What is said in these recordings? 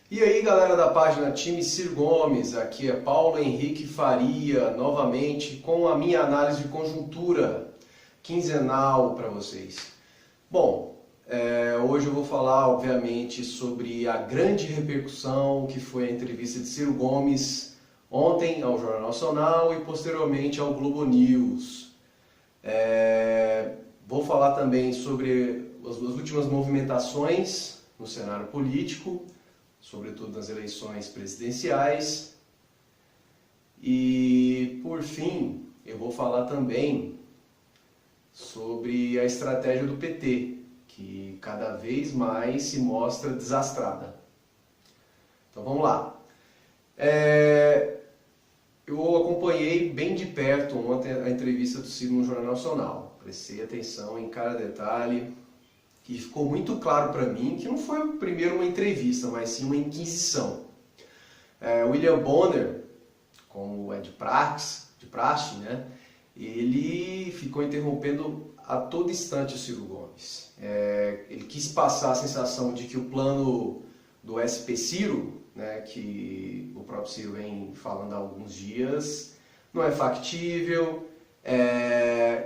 E aí galera da página Time Ciro Gomes, aqui é Paulo Henrique Faria, novamente com a minha análise de conjuntura quinzenal para vocês. Bom, hoje eu vou falar obviamente sobre a grande repercussão que foi a entrevista de Ciro Gomes ontem ao Jornal Nacional e posteriormente ao Globo News. Vou falar também sobre as últimas movimentações no cenário político, sobretudo nas eleições presidenciais. E, por fim, eu vou falar também sobre a estratégia do PT, que cada vez mais se mostra desastrada. Então vamos lá. Eu acompanhei bem de perto ontem a entrevista do Ciro no Jornal Nacional. Prestei atenção em cada detalhe. E ficou muito claro para mim que não foi primeiro uma entrevista, mas sim uma inquisição. William Bonner, como é de praxe, né, ele ficou interrompendo a todo instante o Ciro Gomes. Ele quis passar a sensação de que o plano do SP Ciro, né, que o próprio Ciro vem falando há alguns dias, não é factível,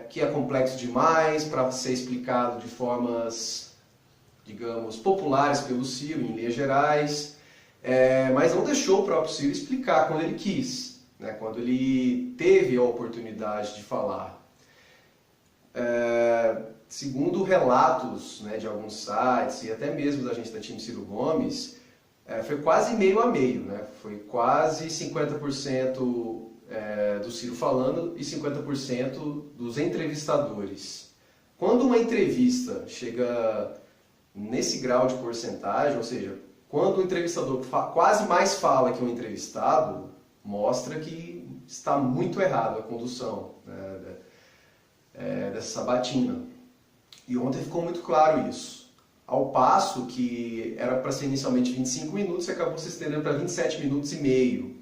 que é complexo demais para ser explicado de formas, digamos, populares pelo Ciro, em linhas gerais, mas não deixou o próprio Ciro explicar quando ele quis, né, quando ele teve a oportunidade de falar. Segundo relatos, né, de alguns sites e até mesmo da gente da Time Ciro Gomes, foi quase meio a meio, né? Foi quase 50% do Ciro falando e 50% dos entrevistadores. Quando uma entrevista chega nesse grau de porcentagem, ou seja, quando o entrevistador quase mais fala que o entrevistado, mostra que está muito errado a condução, né, dessa sabatina. E ontem ficou muito claro isso. Ao passo que era para ser inicialmente 25 minutos e acabou se estendendo para 27 minutos e meio.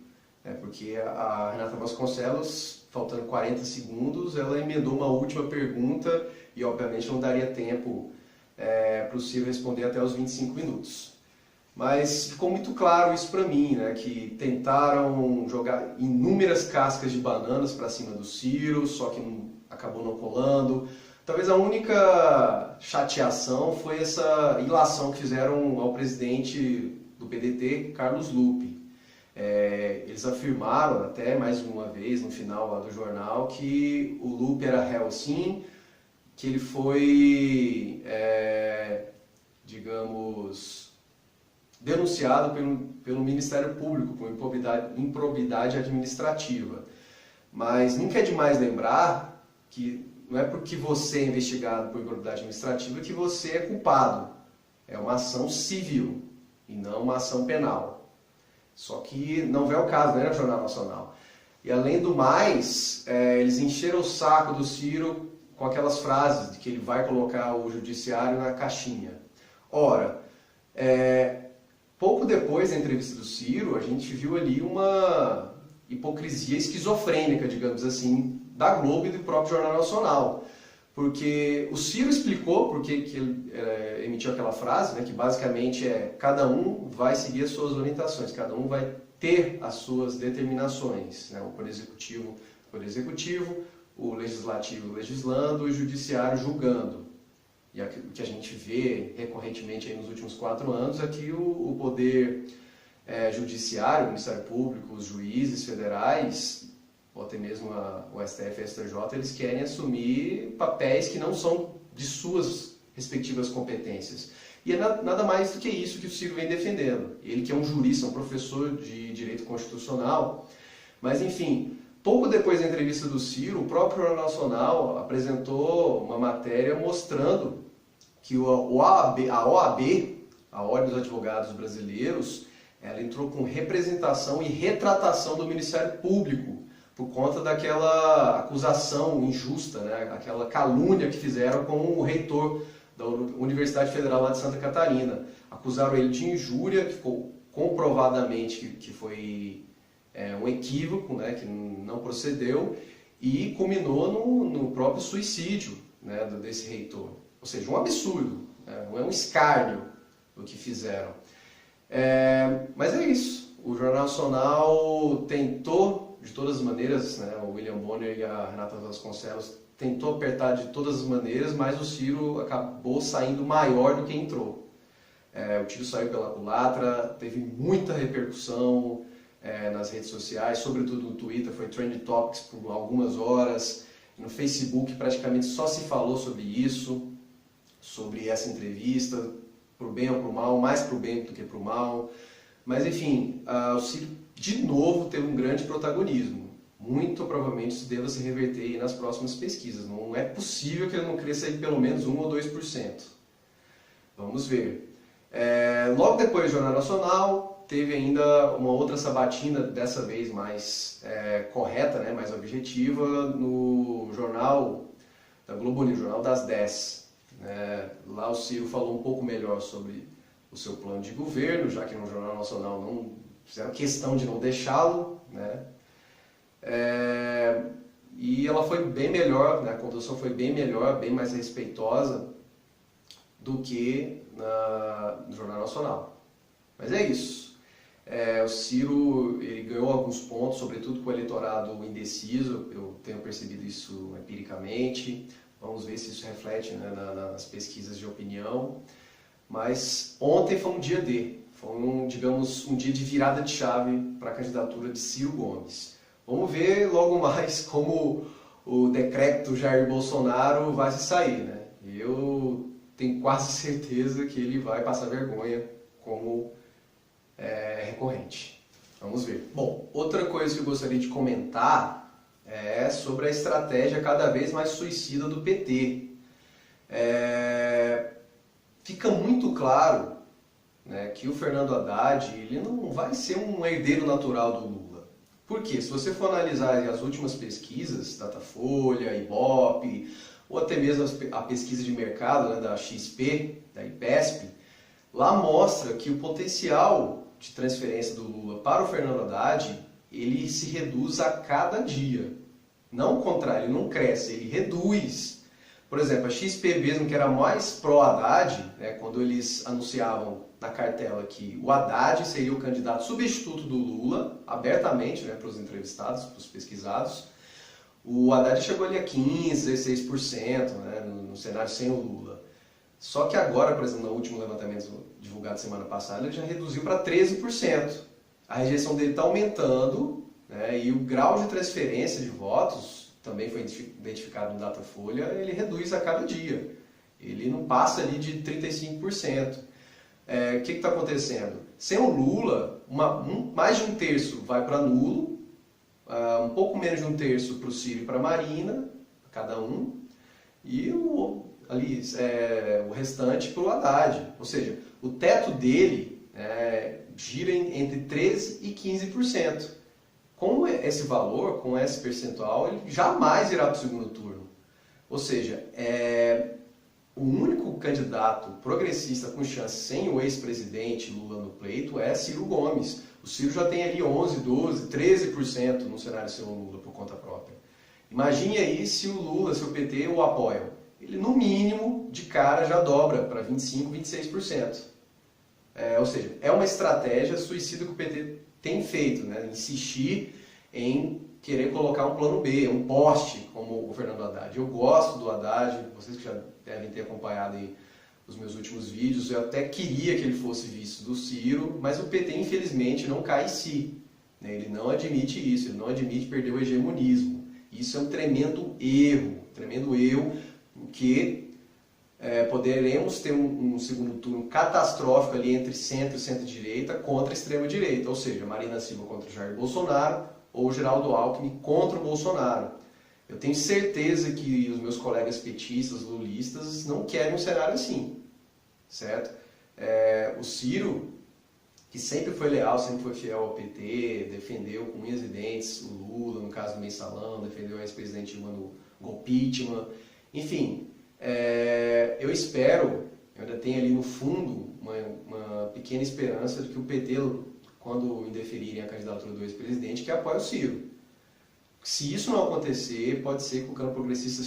Porque a Renata Vasconcelos, faltando 40 segundos, ela emendou uma última pergunta e obviamente não daria tempo para o Ciro responder até os 25 minutos. Mas ficou muito claro isso para mim, né, que tentaram jogar inúmeras cascas de bananas para cima do Ciro, só que acabou não colando. Talvez a única chateação foi essa ilação que fizeram ao presidente do PDT, Carlos Lupe. Eles afirmaram até mais uma vez no final lá do jornal que o Lupe era réu sim, que ele foi, digamos, denunciado pelo Ministério Público por improbidade administrativa. Mas nunca é demais lembrar que não é porque você é investigado por improbidade administrativa que você é culpado. É uma ação civil e não uma ação penal. Só que não vê o caso, né, no Jornal Nacional. E além do mais, eles encheram o saco do Ciro com aquelas frases de que ele vai colocar o judiciário na caixinha. Ora, pouco depois da entrevista do Ciro, a gente viu ali uma hipocrisia esquizofrênica, digamos assim, da Globo e do próprio Jornal Nacional. Porque o Ciro explicou por que ele emitiu aquela frase, né, que basicamente cada um vai seguir as suas orientações, cada um vai ter as suas determinações, né, o Poder Executivo, o Legislativo legislando e o Judiciário julgando. E o que a gente vê recorrentemente aí nos últimos 4 anos é que o Poder Judiciário, o Ministério Público, os juízes federais, ou até mesmo o STF e a STJ, eles querem assumir papéis que não são de suas respectivas competências. E é nada mais do que isso que o Ciro vem defendendo. Ele que é um jurista, um professor de Direito Constitucional. Mas, enfim, pouco depois da entrevista do Ciro, o próprio Jornal Nacional apresentou uma matéria mostrando que a OAB, a Ordem dos Advogados Brasileiros, ela entrou com representação e retratação do Ministério Público por conta daquela acusação injusta, né? Aquela calúnia que fizeram com o reitor da Universidade Federal lá de Santa Catarina. Acusaram ele de injúria, que ficou comprovadamente que foi um equívoco, né? Que não procedeu, e culminou no próprio suicídio, né? Desse reitor. Ou seja, um absurdo, né? É um escárnio o que fizeram. Mas é isso. O Jornal Nacional tentou, de todas as maneiras, né, o William Bonner e a Renata Vasconcelos tentou apertar de todas as maneiras, mas o Ciro acabou saindo maior do que entrou. O tiro saiu pela culatra, teve muita repercussão nas redes sociais, sobretudo no Twitter, foi trending topics por algumas horas. No Facebook praticamente só se falou sobre isso, sobre essa entrevista, pro bem ou pro mal, mais pro bem do que pro mal. Mas enfim, o Ciro de novo teve um grande protagonismo. Muito provavelmente isso deva se reverter aí nas próximas pesquisas. Não é possível que ele não cresça aí pelo menos 1 ou 2%. Vamos ver. Logo depois do Jornal Nacional, teve ainda uma outra sabatina, dessa vez mais correta, né, mais objetiva, no jornal da Globo News, Jornal das 10. Lá o Ciro falou um pouco melhor sobre o seu plano de governo, já que no Jornal Nacional não fizeram questão de não deixá-lo, né? E ela foi bem melhor, né? A condução foi bem melhor, bem mais respeitosa do que no Jornal Nacional. Mas é isso. O Ciro ele ganhou alguns pontos, sobretudo com o eleitorado indeciso, eu tenho percebido isso empiricamente. Vamos ver se isso reflete, né, nas pesquisas de opinião. Mas ontem foi um dia digamos, um dia de virada de chave para a candidatura de Ciro Gomes. Vamos ver logo mais como o decrépito Jair Bolsonaro vai se sair, né? Eu tenho quase certeza que ele vai passar vergonha como recorrente. Vamos ver. Bom, outra coisa que eu gostaria de comentar é sobre a estratégia cada vez mais suicida do PT. Fica muito claro, né, que o Fernando Haddad ele não vai ser um herdeiro natural do Lula. Por quê? Se você for analisar as últimas pesquisas, Datafolha, Ibope, ou até mesmo a pesquisa de mercado, né, da XP, da IPESP, lá mostra que o potencial de transferência do Lula para o Fernando Haddad, ele se reduz a cada dia. Não o contrário, ele não cresce, ele reduz. Por exemplo, a XP mesmo, que era mais pró-Haddad, né, quando eles anunciavam na cartela que o Haddad seria o candidato substituto do Lula, abertamente, né, para os entrevistados, para os pesquisados, o Haddad chegou ali a 15%, 16%, né, no cenário sem o Lula. Só que agora, por exemplo, no último levantamento divulgado semana passada, ele já reduziu para 13%. A rejeição dele está aumentando, né, e o grau de transferência de votos também foi identificado no Datafolha, ele reduz a cada dia. Ele não passa ali de 35%. O que está acontecendo? Sem o Lula, mais de um terço vai para nulo, um pouco menos de um terço para o Ciro e para a Marina, cada um, e o restante para o Haddad. Ou seja, o teto dele gira entre 13% e 15%. Com esse valor, com esse percentual, ele jamais irá para o segundo turno. Ou seja, o único candidato progressista com chance sem o ex-presidente Lula no pleito é Ciro Gomes. O Ciro já tem ali 11%, 12%, 13% no cenário sem o Lula por conta própria. Imagine aí se o Lula, se o PT o apoiam. Ele, no mínimo, de cara já dobra para 25%, 26%. Ou seja, é uma estratégia suicida que o PT tem feito, né? Insistir em querer colocar um plano B, um poste, como o Fernando Haddad. Eu gosto do Haddad, vocês que já devem ter acompanhado aí os meus últimos vídeos, eu até queria que ele fosse vice do Ciro, mas o PT, infelizmente, não cai em si. Né? Ele não admite isso, ele não admite perder o hegemonismo. Isso é um tremendo erro, que poderemos ter um segundo turno catastrófico ali entre centro e centro-direita contra a extrema-direita, ou seja, Marina Silva contra Jair Bolsonaro ou Geraldo Alckmin contra o Bolsonaro. Eu tenho certeza que os meus colegas petistas, lulistas, não querem um cenário assim, certo? O Ciro, que sempre foi leal, sempre foi fiel ao PT, defendeu com unhas e dentes o Lula, no caso do Mensalão, defendeu o ex-presidente Dilma no impeachment, enfim. Eu espero, eu ainda tenho ali no fundo uma pequena esperança de que o PT, quando indeferirem a candidatura do ex-presidente, que apoie o Ciro. Se isso não acontecer, pode ser que o campo progressista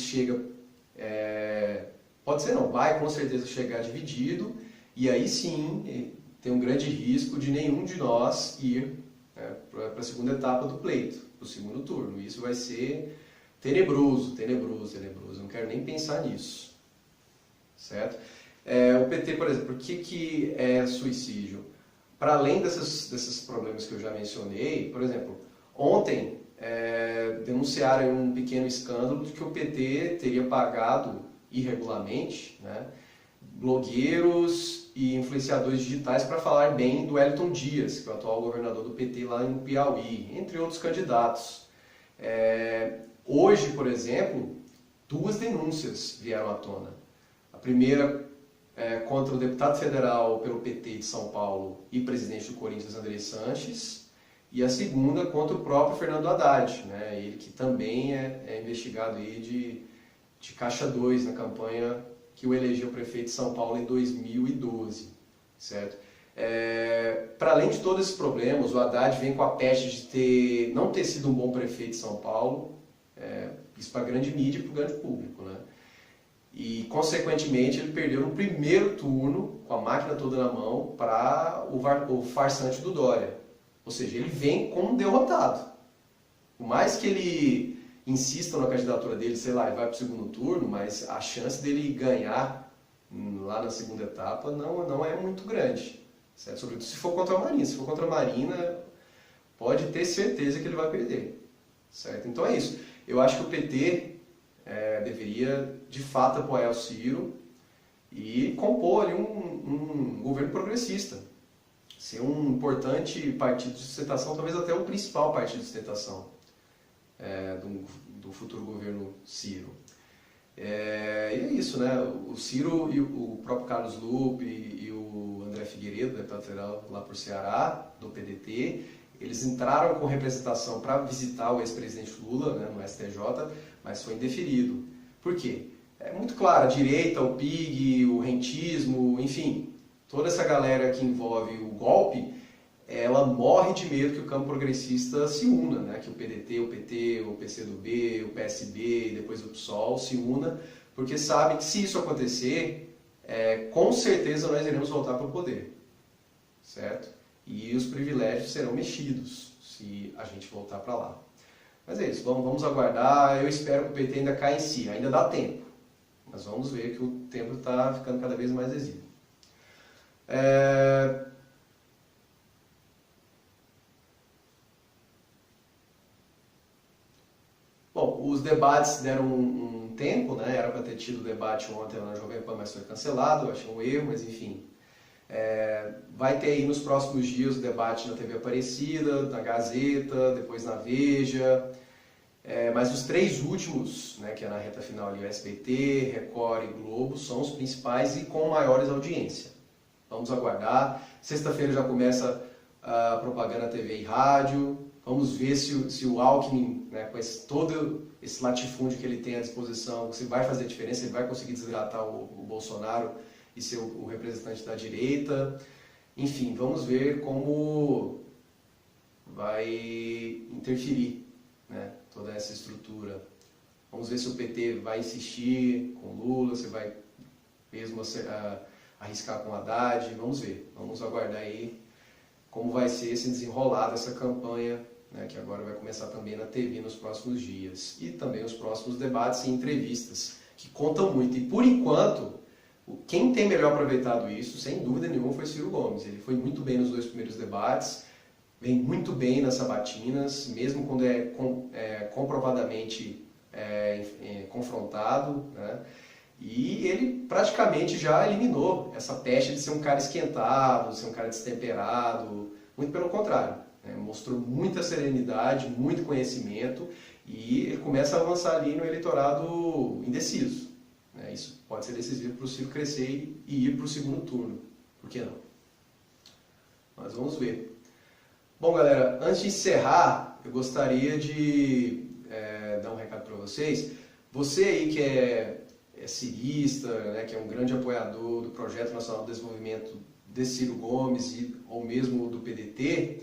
pode ser não, vai com certeza chegar dividido, e aí sim tem um grande risco de nenhum de nós ir, né, para a segunda etapa do pleito, para o segundo turno. Isso vai ser tenebroso, tenebroso, tenebroso. Eu não quero nem pensar nisso, certo? O PT, por exemplo, por que é suicídio? Para além desses problemas que eu já mencionei, por exemplo, ontem denunciaram um pequeno escândalo de que o PT teria pagado irregularmente, né, blogueiros e influenciadores digitais para falar bem do Wellington Dias, que é o atual governador do PT lá no Piauí, entre outros candidatos. Hoje, por exemplo, 2 denúncias vieram à tona. A primeira contra o deputado federal pelo PT de São Paulo e presidente do Corinthians, André Sanches, e a segunda contra o próprio Fernando Haddad, né, ele que também é investigado aí de Caixa 2 na campanha que o elegeu prefeito de São Paulo em 2012, certo? Para além de todos esses problemas, o Haddad vem com a peste de não ter sido um bom prefeito de São Paulo, isso para a grande mídia e para o grande público, né? E, consequentemente, ele perdeu no primeiro turno, com a máquina toda na mão, para o farsante do Dória. Ou seja, ele vem como derrotado. Por mais que ele insista na candidatura dele, sei lá, e vai para o segundo turno, mas a chance dele ganhar lá na segunda etapa não é muito grande. Certo? Sobretudo se for contra a Marina. Se for contra a Marina, pode ter certeza que ele vai perder. Certo? Então é isso. Eu acho que o PT deveria, de fato, apoiar o Ciro e compor ali um governo progressista. Ser um importante partido de sustentação, talvez até o principal partido de sustentação do futuro governo Ciro. E é isso, né? O Ciro e o próprio Carlos Lupe e o André Figueiredo, deputado federal lá por Ceará, do PDT, eles entraram com representação para visitar o ex-presidente Lula, né, no STJ, mas foi indeferido. Por quê? É muito claro, a direita, o PIG, o rentismo, enfim, toda essa galera que envolve o golpe, ela morre de medo que o campo progressista se una, né? Que o PDT, o PT, o PCdoB, o PSB e depois o PSOL se una, porque sabe que se isso acontecer, com certeza nós iremos voltar para o poder, certo? E os privilégios serão mexidos se a gente voltar para lá. Mas é isso, vamos aguardar. Eu espero que o PT ainda caia em si, ainda dá tempo. Mas vamos ver que o tempo está ficando cada vez mais exíguo. Bom, os debates deram um tempo, né? Era para ter tido o debate ontem na Jovem Pan, mas foi cancelado. Eu achei um erro, mas enfim. Vai ter aí nos próximos dias o debate na TV Aparecida, na Gazeta, depois na Veja. Mas os 3 últimos, né, que é na reta final ali, o SBT, Record e Globo, são os principais e com maiores audiências. Vamos aguardar. Sexta-feira já começa a propaganda TV e rádio. Vamos ver se o Alckmin, né, com todo esse latifúndio que ele tem à disposição, se vai fazer diferença, ele vai conseguir desidratar o Bolsonaro e ser o representante da direita. Enfim, vamos ver como vai interferir, né, toda essa estrutura. Vamos ver se o PT vai insistir com Lula, se vai mesmo arriscar com Haddad. Vamos ver, vamos aguardar aí como vai ser esse desenrolar dessa campanha, né, que agora vai começar também na TV nos próximos dias. E também os próximos debates e entrevistas, que contam muito. E por enquanto, quem tem melhor aproveitado isso, sem dúvida nenhuma, foi Ciro Gomes. Ele foi muito bem nos 2 primeiros debates, vem muito bem nas sabatinas, mesmo quando comprovadamente confrontado, né? E ele praticamente já eliminou essa peste de ser um cara esquentado, de ser um cara destemperado, muito pelo contrário, né? Mostrou muita serenidade, muito conhecimento e ele começa a avançar ali no eleitorado indeciso, né? Isso pode ser decisivo para o Ciro crescer e ir para o segundo turno, por que não? Mas vamos ver. Bom, galera, antes de encerrar, eu gostaria de dar um recado para vocês. Você aí que é cirista, né, que é um grande apoiador do Projeto Nacional de Desenvolvimento de Ciro Gomes ou mesmo do PDT,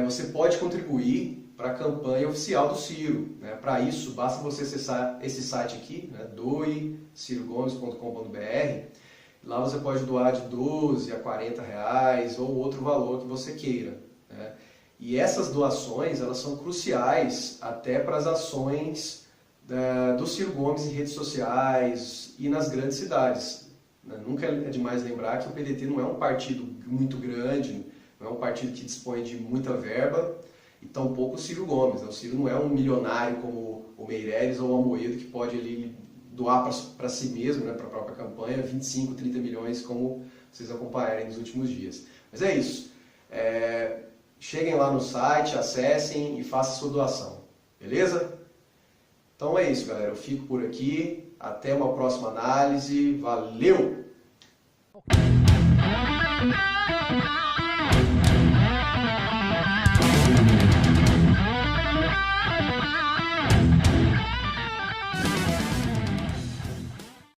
você pode contribuir para a campanha oficial do Ciro. Né? Para isso, basta você acessar esse site aqui, né? doecirogomes.com.br. Lá você pode doar de 12 a 40 reais ou outro valor que você queira. Né? E essas doações, elas são cruciais até para as ações do Ciro Gomes em redes sociais e nas grandes cidades. Nunca é demais lembrar que o PDT não é um partido muito grande, não é um partido que dispõe de muita verba, e tampouco o Ciro Gomes. O Ciro não é um milionário como o Meirelles ou o Amoedo, que pode ali doar para si mesmo, né, para a própria campanha, 25, 30 milhões, como vocês acompanharem nos últimos dias. Mas é isso. Cheguem lá no site, acessem e façam sua doação. Beleza? Então é isso, galera. Eu fico por aqui. Até uma próxima análise. Valeu!